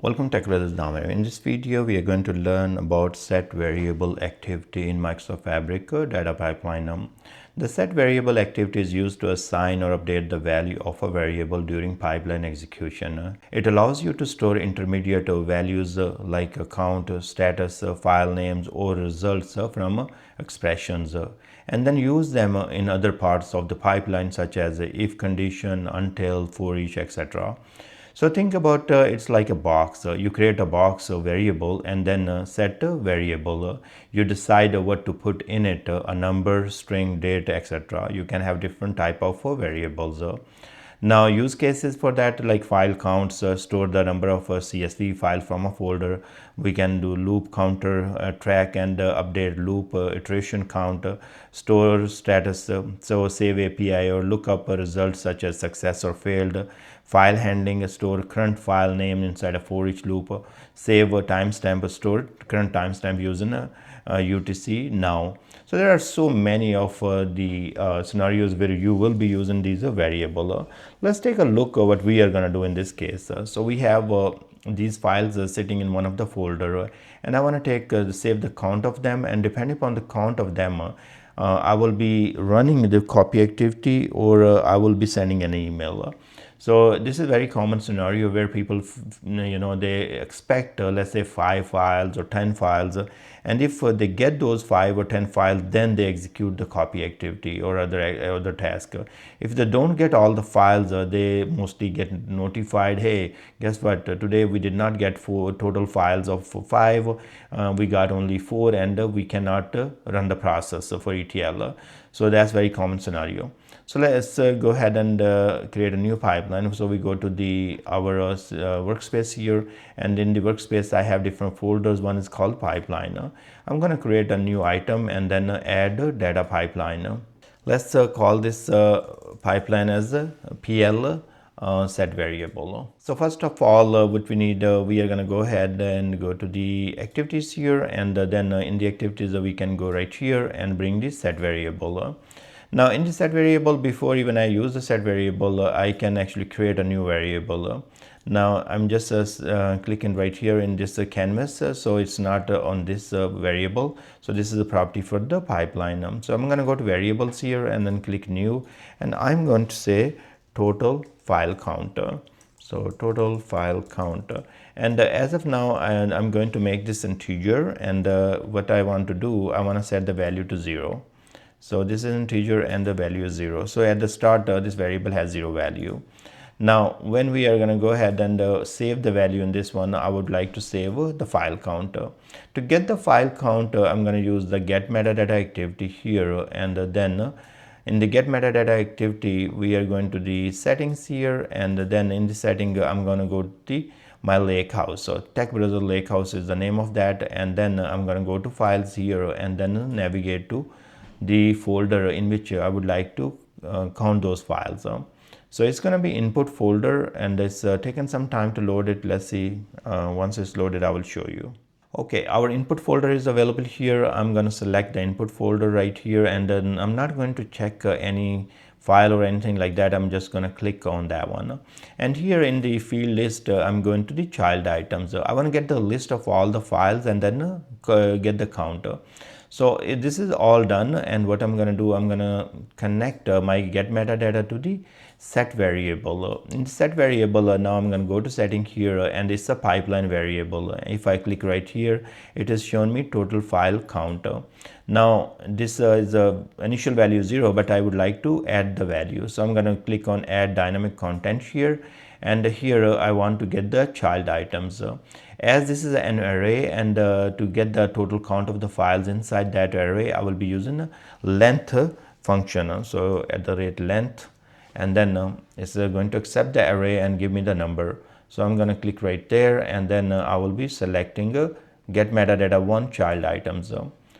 Welcome TechBrothersIT. In this video, we are going to learn about set variable activity in Microsoft Fabric data pipeline. The set variable activity is used to assign or update the value of a variable during pipeline execution. It allows you to store intermediate values like count, status, file names, or results from expressions, and then use them in other parts of the pipeline such as if condition, until, for each, etc. So think about it's like a box. You create a box variable and then set a variable. You decide what to put in it, a number, string, date, etc. You can have different type of variables. Now use cases for that like file counts, store the number of CSV file from a folder. We can do loop counter, track and update loop, iteration count, store status, so save API or look up results such as success or failed, file handling, store current file name inside a for each loop, save a timestamp, store current timestamp using UTC now. So there are so many of the scenarios where you will be using these variable. Let's take a look at what we are going to do in this case. So we have these files sitting in one of the folder, and I want to take save the count of them, and depending upon the count of them, I will be running the copy activity or I will be sending an email. So this is a very common scenario where people, they expect, let's say 5 files or 10 files. And if they get those 5 or 10 files, then they execute the copy activity or other task. If they don't get all the files, they mostly get notified, hey, guess what, today we did not get 4 total files of 5, we got only 4, and we cannot run the process for ETL. So that's very common scenario. So let's go ahead and create a new pipeline. So we go to our workspace here, and in the workspace I have different folders. One is called pipeline. I'm going to create a new item and then add data pipeline. Let's call this pipeline as PL set variable. So first of all, what we need, we are going to go ahead and go to the activities here, and then in the activities we can go right here and bring the set variable. Now in the set variable, before even I use the set variable, I can actually create a new variable. Now I'm just clicking right here in this canvas, so it's not on this variable. So this is a property for the pipeline. So I'm going to go to variables here and then click new, and I'm going to say total file count. So total file count, and as of now I'm going to make this integer, and what I want to do, I want to set the value to 0. So this is integer and the value is 0. So at the start this variable has 0 value. Now when we are going to go ahead and save the value in this one, I would like to save the file count. To get the file count, I'm going to use the get metadata activity here, and then in the get metadata activity we are going to the settings here, and then in the setting I'm going to go to my Lakehouse. So TechBrother Lakehouse is the name of that, and then I'm going to go to files here and then navigate to the folder in which I would like to count those files. So it's going to be input folder, and it's taken some time to load it. Let's see, once it's loaded I will show you. Okay, our input folder is available here. I'm going to select the input folder right here, and then I'm not going to check any file or anything like that. I'm just going to click on that one, and here in the field list I'm going to the child items. I want to get the list of all the files and then get the counter. So this is all done, and what I'm going to do, I'm going to connect my get metadata to the set variable. In the set variable, now I'm going to go to setting here, and it's a pipeline variable. If I click right here, it has shown me total file count. Now this is initial value 0, but I would like to add the value. So I'm going to click on add dynamic content here, and here I want to get the child items. As this is an array, and to get the total count of the files inside that array, I will be using a length function. So at the rate length, and then it's going to accept the array and give me the number. So I'm going to click right there, and then I will be selecting get metadata 1 child items.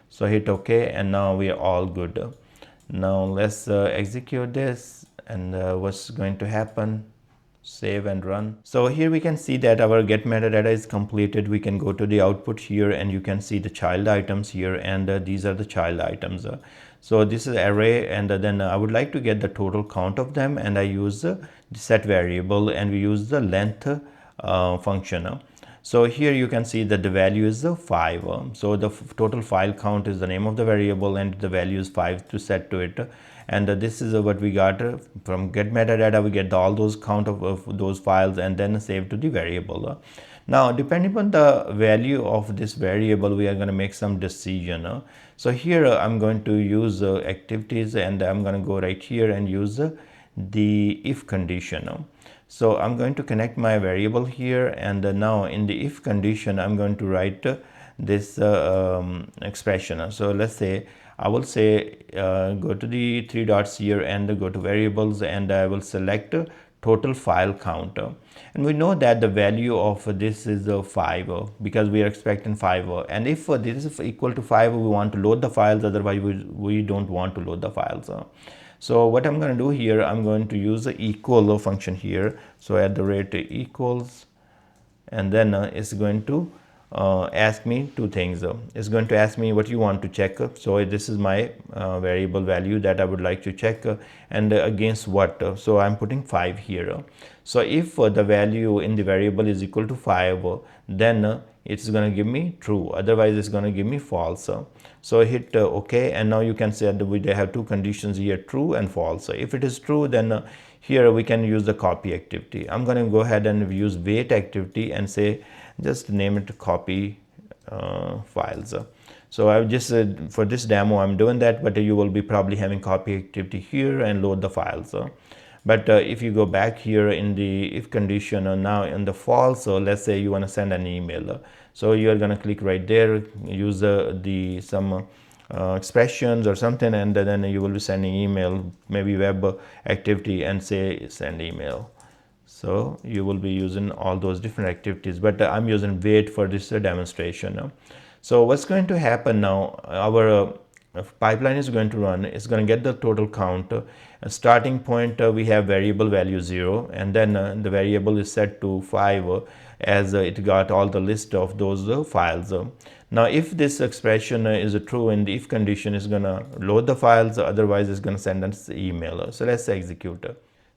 So hit OK, and now we are all good. Now let's execute this, and what's going to happen, save and run. So here we can see that our get metadata is completed. We can go to the output here, and you can see the child items here, and these are the child items. So this is array, and then I would like to get the total count of them, and I use the set variable, and we use the length function. So here you can see that the value is 5. So the total file count is the name of the variable and the value is 5 to set to it. And this is what we got from get metadata. We get all those count of those files and then save to the variable. Now depending on the value of this variable, we are going to make some decision. So here I'm going to use activities, and I'm going to go right here and use the if condition. So I'm going to connect my variable here, and now in the if condition I'm going to write this expression. So let's say I will say go to the three dots here and go to variables, and I will select total file count. And we know that the value of this is 5 because we are expecting 5, and if this is equal to 5, we want to load the files, otherwise we don't want to load the files. So what I'm going to do here, I'm going to use the equal function here. So at the rate equals, and then it's going to ask me two things. It's going to ask me what you want to check. So this is my variable value that I would like to check, and against what. So I'm putting 5 here. So if the value in the variable is equal to 5, then it's going to give me true, otherwise it's going to give me false. So hit OK, and now you can say that we have two conditions here, true and false. If it is true, then here we can use the copy activity. I'm going to go ahead and use wait activity and say just name it copy files. So I've just for this demo I'm doing that, but you will be probably having copy activity here and load the files. But if you go back here in the if condition, now in the false, let's say you want to send an email, so you are going to click right there, use some expressions or something, and then you will be sending email, maybe web activity, and say send email. So you will be using all those different activities, but I'm using wait for this demonstration. So what's going to happen now, our pipeline is going to run, it's going to get the total count. Starting point, we have variable value 0, and then the variable is set to 5 as it got all the list of those files. Now if this expression is true in the if condition, is going to load the files, otherwise it's going to send us email. So let's execute.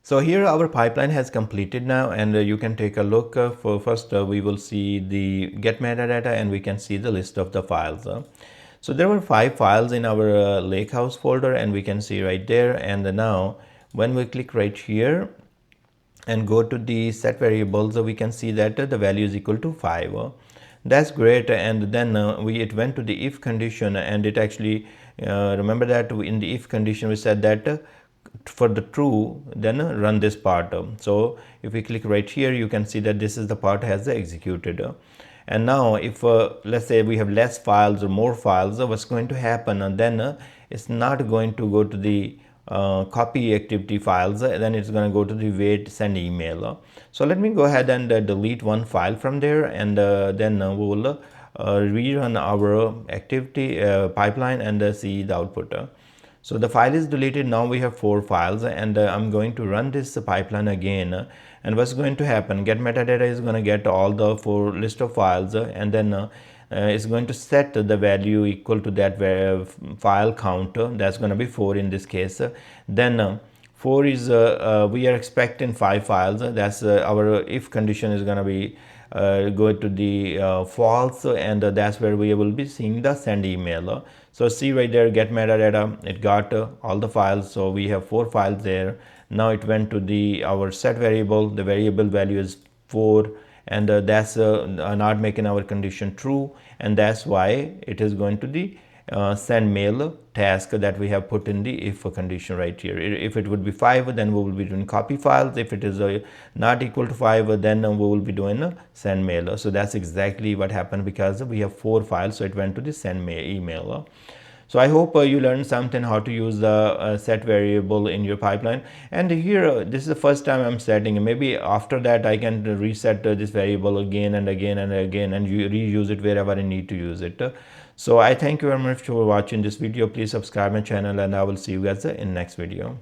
So here our pipeline has completed now, and you can take a look. For first we will see the get metadata, and we can see the list of the files. So there were 5 files in our Lakehouse folder, and we can see right there. And now when we click right here and go to the set variables, we can see that the value is equal to 5. That's great. And then it went to the if condition, and it actually remember that in the if condition we said that for the true, then run this part. So if we click right here, you can see that this is the part has executed. And now if let's say we have less files or more files, what's going to happen, then it's not going to go to the copy activity files, then it's going to go to the wait send email. So let me go ahead and delete one file from there, and then we will rerun our activity pipeline and see the output. So the file is deleted. Now we have 4 files, and I'm going to run this pipeline again. And what's going to happen, get metadata is going to get all the 4 list of files, and then it's going to set the value equal to that file count. That's going to be 4 in this case. Then 4 is we are expecting 5 files. That's our if condition is going to be go to the false, and that's where we will be seeing the send email. So see right there, get metadata, it got all the files. So we have 4 files there. Now it went to the our set variable, the variable value is 4, and that's not making our condition true, and that's why it is going to the send mail task that we have put in the if condition right here. If it would be 5, then we will be doing copy files. If it is not equal to 5, then we will be doing send mail. So that's exactly what happened, because we have 4 files, so it went to the send mail email. So I hope you learned something how to use the set variable in your pipeline. And here this is the first time I'm setting. Maybe after that I can reset this variable again and again and again, and reuse it wherever I need to use it. So I thank you very much for watching this video. Please subscribe my channel, and I will see you guys in next video.